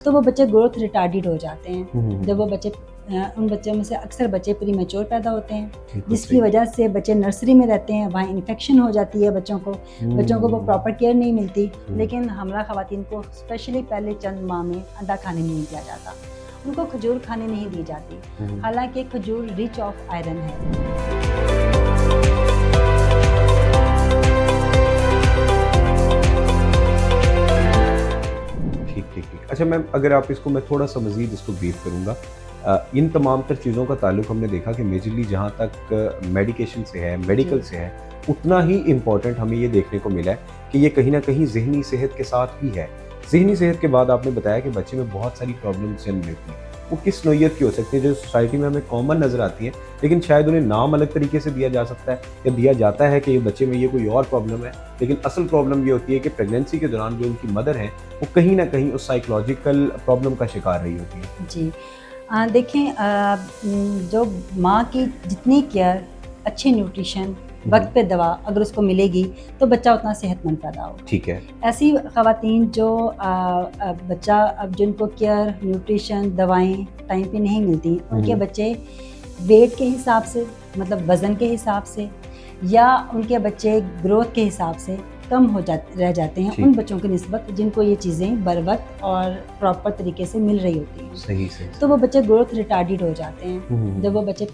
तो वो बच्चे ग्रोथ रिटार्डेड हो जाते हैं। जब वो हम्म, बच्चे उन बच्चों में से अक्सर बच्चे प्री मैच्योर पैदा होते हैं, बिल्कुल जिसकी सही। वजह से बच्चे नर्सरी में रहते हैं, वहाँ इन्फेक्शन हो जाती है बच्चों को वो प्रॉपर केयर नहीं मिलती। लेकिन हमला ख़वातीन को स्पेशली पहले चंद माह में अंडा खाने नहीं दिया जाता, उनको खजूर खाने नहीं दी जाती, हालांकि खजूर रिच ऑफ आयरन है। ठीक, ठीक, ठीक। अच्छा मैम, अगर आप इसको मैं थोड़ा-सा मज़ीद इसको ब्रीफ़ करूँगा। इन तमाम तर चीज़ों का ताल्लुक हमने देखा कि मेजरली जहाँ तक मेडिकेशन से है, जी। मेडिकल से है, उतना ही इम्पोर्टेंट हमें ये देखने को मिला है कि ये कहीं न कहीं ज़हनी सेहत के साथ भी है। ज़हनी सेहत के बाद आपने बताया कि बच्चे में बहुत सारी प्रॉब्लम्स जन्म लेती हैं। वो किस नौइयत की हो सकती है, जो सोसाइटी में हमें कॉमन नज़र आती हैं, लेकिन शायद उन्हें नाम अलग तरीके से दिया जा सकता है या दिया जाता है कि ये बच्चे में ये कोई और प्रॉब्लम है। लेकिन असल प्रॉब्लम ये होती है कि प्रेगनेंसी के दौरान जो उनकी मदर हैं, वो कहीं न कहीं उस साइकोलॉजिकल प्रॉब्लम का शिकार रही होती हैं। जी। देखें, जो माँ की जितनी केयर, अच्छी न्यूट्रिशन, वक्त पे दवा अगर उसको मिलेगी तो बच्चा उतना सेहतमंद पैदा होगा। ठीक है। ऐसी ख़वातीन जो बच्चा अब जिनको केयर, न्यूट्रिशन, दवाएं टाइम पे नहीं मिलती, उनके बच्चे वेट के हिसाब से, मतलब वज़न के हिसाब से, या उनके बच्चे ग्रोथ के हिसाब से कम रह जाते हैं उन बच्चों की निस्बत जिनको ये चीज़ें बर वक्त और प्रॉपर तरीके से मिल रही होती हैं। सही, सही। तो वो बच्चे ग्रोथ रिटार्डेड हो जाते हैं। हुँ, जब वो बच्चे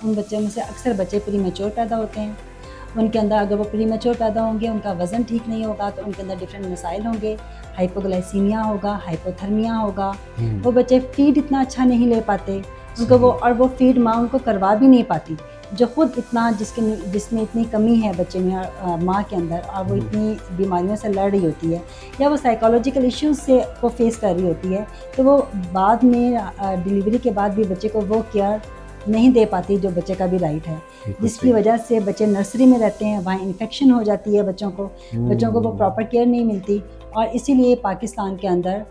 उन बच्चों में से अक्सर बच्चे प्री मैच्योर पैदा होते हैं। उनके अंदर अगर वो प्री मैच्योर पैदा होंगे, उनका वज़न ठीक नहीं होगा तो उनके अंदर डिफरेंट मसाइल होंगे, हाइपोग्लाइसीमिया होगा, हाइपोथर्मिया होगा। वो बच्चे फीड इतना अच्छा नहीं ले पाते, उनको वो फीड माँ उनको करवा भी नहीं पाती, जो खुद इतना जिसमें इतनी कमी है बच्चे में, माँ के अंदर, और वो इतनी बीमारियों से लड़ रही होती है या वो साइकोलॉजिकल इश्यूज से को फेस कर रही होती है, तो वो बाद में डिलीवरी के बाद भी बच्चे को वो केयर नहीं दे पाती जो बच्चे का भी राइट है, जिसकी वजह से बच्चे नर्सरी में रहते हैं, वहाँ इन्फेक्शन हो जाती है बच्चों को वो प्रॉपर केयर नहीं मिलती, और इसीलिए पाकिस्तान के अंदर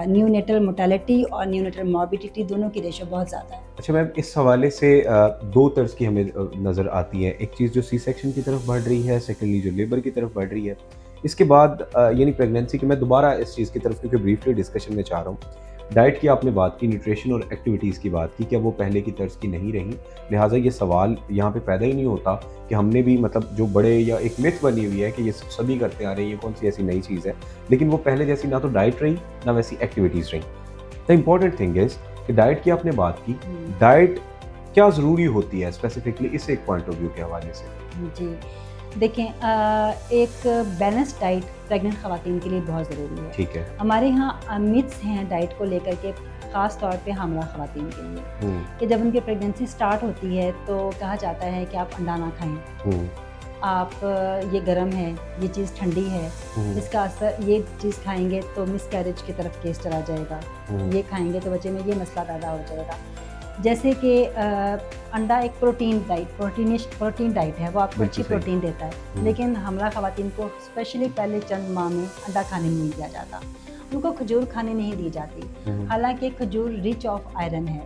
न्यूनेटल मोर्टेलिटी और न्यूनेटल मॉर्बिडिटी दोनों की रेशो बहुत ज़्यादा है। अच्छा मैम, इस हवाले से दो तर्ज की हमें नज़र आती है। एक चीज़ जो सी सेक्शन की तरफ बढ़ रही है, सेकेंडली जो लेबर की तरफ बढ़ रही है। इसके बाद यानी प्रेगनेंसी की, मैं दोबारा इस चीज़ की तरफ क्योंकि ब्रीफली डिस्कशन में चाह रहा हूँ। डाइट की आपने बात की, न्यूट्रिशन और एक्टिविटीज़ की बात की, क्या वो पहले की तर्ज की नहीं रही? लिहाजा ये सवाल यहाँ पे पैदा ही नहीं होता कि हमने भी, मतलब जो बड़े, या एक मिथ बनी हुई है कि ये सभी करते आ रहे हैं, ये कौन सी ऐसी नई चीज़ है। लेकिन वो पहले जैसी ना तो डाइट रही, ना वैसी एक्टिविटीज़ रही। द इम्पॉर्टेंट थिंग इज़ कि डाइट की आपने बात की, डाइट क्या ज़रूरी होती है स्पेसिफिकली इस एक पॉइंट ऑफ व्यू के हवाले से? जी, देखें, एक बैलेंस डाइट प्रेग्नेंट ख़वातीन के लिए बहुत ज़रूरी है। ठीक है। हमारे यहाँ मिथ्स हैं डाइट को लेकर के, ख़ास तौर पे हामला ख़वातीन के लिए, कि जब उनकी प्रेगनेंसी स्टार्ट होती है तो कहा जाता है कि आप अंडा ना खाएं, आप ये गर्म है, ये चीज़ ठंडी है, इसका असर, ये चीज़ खाएंगे तो मिसकैरेज की तरफ केस चला जाएगा, ये खाएंगे तो बच्चे में ये मसला पैदा हो जाएगा। जैसे कि अंडा एक प्रोटीन डाइट है, वो आपको अच्छी प्रोटीन देता है, लेकिन हमला ख़वातीन को स्पेशली पहले चंद माह में अंडा खाने नहीं दिया जाता, उनको खजूर खाने नहीं दी जाती, हालांकि खजूर रिच ऑफ आयरन है,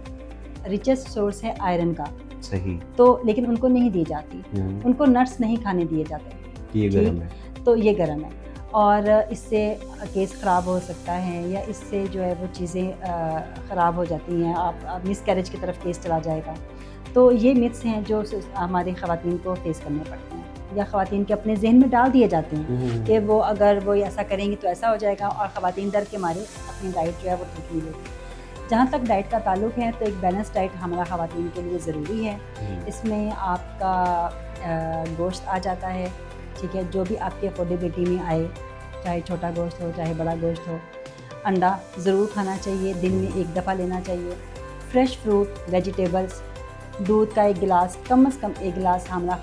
रिचेस्ट सोर्स है आयरन का। सही। तो लेकिन उनको नहीं दी जाती, उनको नट्स नहीं खाने दिए जाते। ये गर्म है। तो ये गर्म है, और इससे केस ख़राब हो सकता है, या इससे जो है वो चीज़ें ख़राब हो जाती हैं, आप मिसकैरेज की तरफ केस चला जाएगा। तो ये मिथ्स हैं जो हमारी ख़वातीन को फेस करने पड़ते हैं, या ख़वातीन के अपने जहन में डाल दिए जाते हैं कि वो अगर वो ऐसा करेंगी तो ऐसा हो जाएगा, और ख़वातीन डर के मारे अपनी डाइट जो है वो ठीक नहीं लेती। जहाँ तक डाइट का ताल्लुक है तो एक बैलेंस डाइट हमारा ख़वातीन के लिए ज़रूरी है। इसमें आपका गोश्त आ जाता है, ठीक है, जो भी आपकी अफोर्डेबिलिटी में आए, चाहे छोटा गोश्त हो चाहे बड़ा गोश्त हो। अंडा ज़रूर खाना चाहिए, दिन में एक दफ़ा लेना चाहिए। फ्रेश फ्रूट, वेजिटेबल्स, दूध का एक गिलास, कम से कम एक गिलास हामला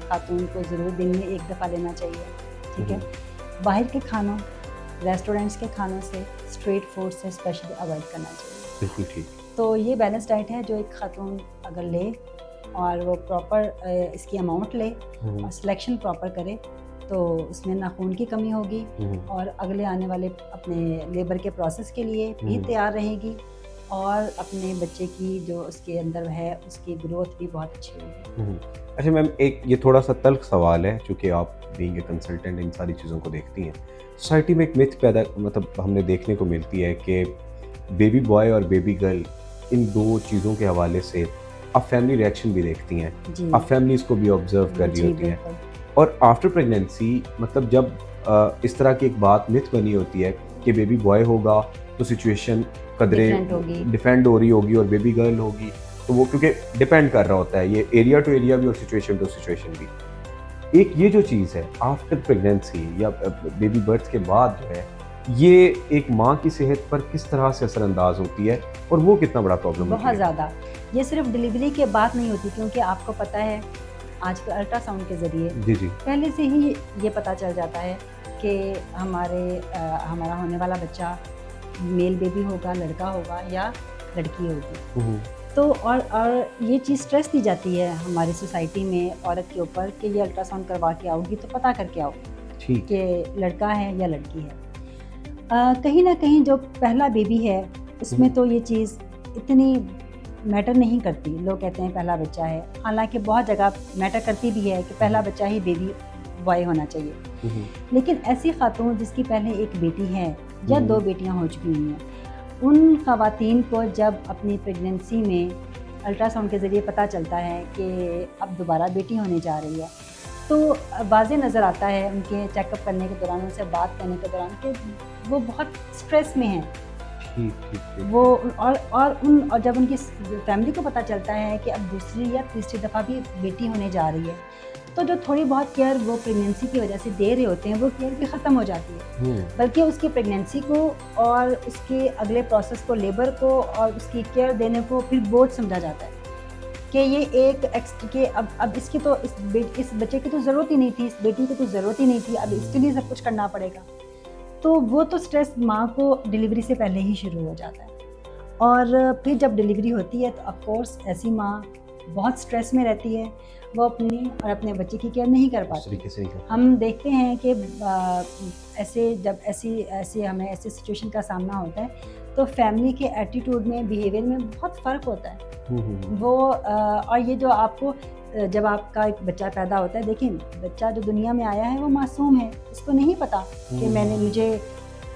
खातून को ज़रूर दिन में एक दफ़ा लेना चाहिए, ठीक है। बाहर के खानों, रेस्टोरेंट्स के खानों से, स्ट्रीट फूड से स्पेशली अवॉइड करना चाहिए। बिल्कुल ठीक। तो ये बैलेंस डाइट है जो एक खातून अगर ले और वो प्रॉपर इसकी अमाउंट ले और सिलेक्शन प्रॉपर करे, तो उसमें ना खून की कमी होगी, और अगले आने वाले अपने लेबर के प्रोसेस के लिए भी तैयार रहेगी, और अपने बच्चे की जो उसके अंदर है उसकी ग्रोथ भी बहुत अच्छी होगी। अच्छा मैम, एक ये थोड़ा सा तल्ख सवाल है, चूँकि आप बीइंग ए कंसल्टेंट इन सारी चीज़ों को देखती हैं। सोसाइटी में एक मिथ पैदा मतलब हमें देखने को मिलती है कि बेबी बॉय और बेबी गर्ल, इन 2 चीज़ों के हवाले से आप फैमिली रिएक्शन भी देखती हैं, जी। आप फैमिलीज़ को भी ऑब्ज़र्व कर रही जी, होती हैं। बिल्कुल। और आफ्टर प्रेगनेंसी मतलब जब इस तरह की एक बात मिथ बनी होती है कि बेबी बॉय होगा तो सिचुएशन कदरे डिफरेंट होगी। डिफेंड हो रही होगी, और बेबी गर्ल होगी तो वो क्योंकि डिपेंड कर रहा होता है ये एरिया टू एरिया भी और सिचुएशन टू सिचुएशन भी। एक ये जो चीज़ है आफ्टर प्रेगनेंसी या बेबी बर्थ के बाद जो है, ये एक माँ की सेहत पर किस तरह से असरअंदाज होती है और वो कितना बड़ा प्रॉब्लम होती बहुत है? ज़्यादा। ये सिर्फ डिलीवरी के बाद नहीं होती, क्योंकि आपको पता है आजकल अल्ट्रासाउंड के ज़रिए जी, जी। पहले से ही ये पता चल जाता है कि हमारा होने वाला बच्चा मेल बेबी होगा, लड़का होगा या लड़की होगी। हुँ, तो और ये चीज़ स्ट्रेस दी जाती है हमारी सोसाइटी में औरत के ऊपर कि ये अल्ट्रासाउंड करवा के आओगी तो पता करके आओ ठीक। कि लड़का है या लड़की है। कहीं ना कहीं जो पहला बेबी है उसमें तो ये चीज़ इतनी मैटर नहीं करती। लोग कहते हैं पहला बच्चा है, हालांकि बहुत जगह मैटर करती भी है कि पहला बच्चा ही बेबी बॉय होना चाहिए। हुँ, लेकिन ऐसी खातून जिसकी पहले एक बेटी है या 2 बेटियां हो चुकी हुई हैं, उन ख़वातीन को जब अपनी प्रेगनेंसी में अल्ट्रासाउंड के ज़रिए पता चलता है कि अब दोबारा बेटी होने जा रही है, तो वाज़े नज़र आता है उनके चेकअप करने के दौरान, उनसे बात करने के दौरान कि वो बहुत स्ट्रेस में हैं। ठीक, ठीक, ठीक। वो और जब उनकी फैमिली को पता चलता है कि अब दूसरी या तीसरी दफ़ा भी बेटी होने जा रही है, तो जो थोड़ी बहुत केयर वो प्रेगनेंसी की वजह से दे रहे होते हैं, वो केयर भी ख़त्म हो जाती है। बल्कि उसकी प्रेगनेंसी को और उसके अगले प्रोसेस को, लेबर को और उसकी केयर देने को फिर बोझ समझा जाता है कि ये कि अब इसकी तो इस बच्चे की तो ज़रूरत ही नहीं थी, इस बेटी की तो ज़रूरत ही नहीं थी, अब इसके लिए सब कुछ करना पड़ेगा। तो वो तो स्ट्रेस माँ को डिलीवरी से पहले ही शुरू हो जाता है। और फिर जब डिलीवरी होती है तो ऑफ कोर्स ऐसी माँ बहुत स्ट्रेस में रहती है, वो अपनी और अपने बच्चे की केयर नहीं कर उस पाती। तरीके से नहीं करते। हम देखते हैं कि ऐसे हमें ऐसे सिचुएशन का सामना होता है तो फैमिली के एटीट्यूड में, बिहेवियर में बहुत फ़र्क होता है। और ये जो आपको जब आपका एक बच्चा पैदा होता है, देखिए बच्चा जो दुनिया में आया है वो मासूम है, उसको नहीं पता कि मुझे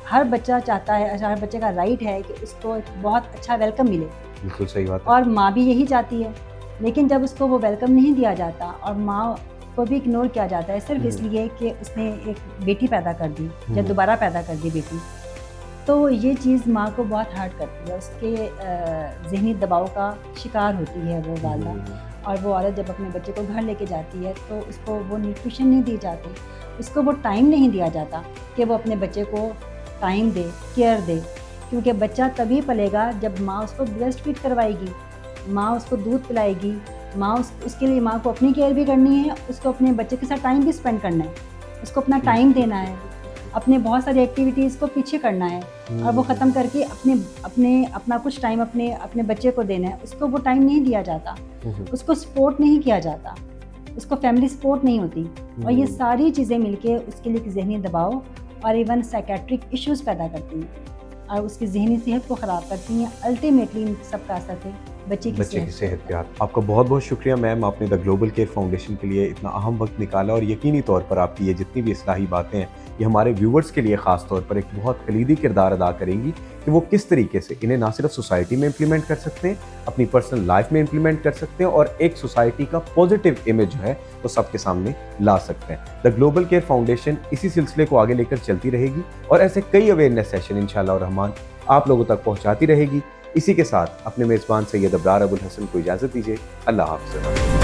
हर बच्चा चाहता है, हर बच्चे का राइट है कि उसको एक बहुत अच्छा वेलकम मिले, बिल्कुल सही बात है। और माँ भी यही चाहती है। लेकिन जब उसको वो वेलकम नहीं दिया जाता और माँ को भी इग्नोर किया जाता है सिर्फ इसलिए कि उसने एक बेटी पैदा कर दी या दोबारा पैदा कर दी बेटी, तो ये चीज़ माँ को बहुत हर्ट करती है, उसके ज़हनी दबाव का शिकार होती है वो वालदा। और वो औरत जब अपने बच्चे को घर लेके जाती है तो उसको वो न्यूट्रिशन नहीं दी जाती, उसको वो टाइम नहीं दिया जाता कि वो अपने बच्चे को टाइम दे, केयर दे, क्योंकि बच्चा तभी पलेगा जब माँ उसको ब्रेस्ट फीड करवाएगी, माँ उसको दूध पिलाएगी, उसके लिए माँ को अपनी केयर भी करनी है, उसको अपने बच्चे के साथ टाइम भी स्पेंड करना है, उसको अपना टाइम देना है, अपने बहुत सारी एक्टिविटीज़ को पीछे करना है और वो ख़त्म करके अपना कुछ टाइम अपने बच्चे को देना है। उसको वो टाइम नहीं दिया जाता, उसको सपोर्ट नहीं किया जाता, उसको फैमिली सपोर्ट नहीं होती, और ये सारी चीज़ें मिलके उसके लिए ज़हनी दबाव और इवन साइकेट्रिक इश्यूज़ पैदा करती हैं और उसकी ज़हनी सेहत को ख़राब करती हैं। अल्टीमेटली इन सब का असर फिर बच्चे की सेहत पे आता। आपका बहुत बहुत शुक्रिया मैम, आपने द ग्लोबल केयर फाउंडेशन के लिए इतना अहम वक्त निकाला, और यकीनी तौर पर आपकी ये जितनी भी इस्लाही बातें हैं ये हमारे व्यूवर्स के लिए ख़ास तौर पर एक बहुत कलीदी किरदार अदा करेंगी कि वो किस तरीके से इन्हें ना सिर्फ सोसाइटी में इम्प्लीमेंट कर सकते हैं, अपनी पर्सनल लाइफ में इम्प्लीमेंट कर सकते हैं और एक सोसाइटी का पॉजिटिव इमेज जो है वो सबके सामने ला सकते हैं। द ग्लोबल केयर फाउंडेशन इसी सिलसिले को आगे लेकर चलती रहेगी और ऐसे कई अवेयरनेस सेशन इंशाअल्लाह रहमान आप लोगों तक पहुँचाती रहेगी। इसी के साथ अपने मेज़बान सैयद अबरार अबुल हसन को इजाज़त दीजिए। अल्लाह हाफ़िज़।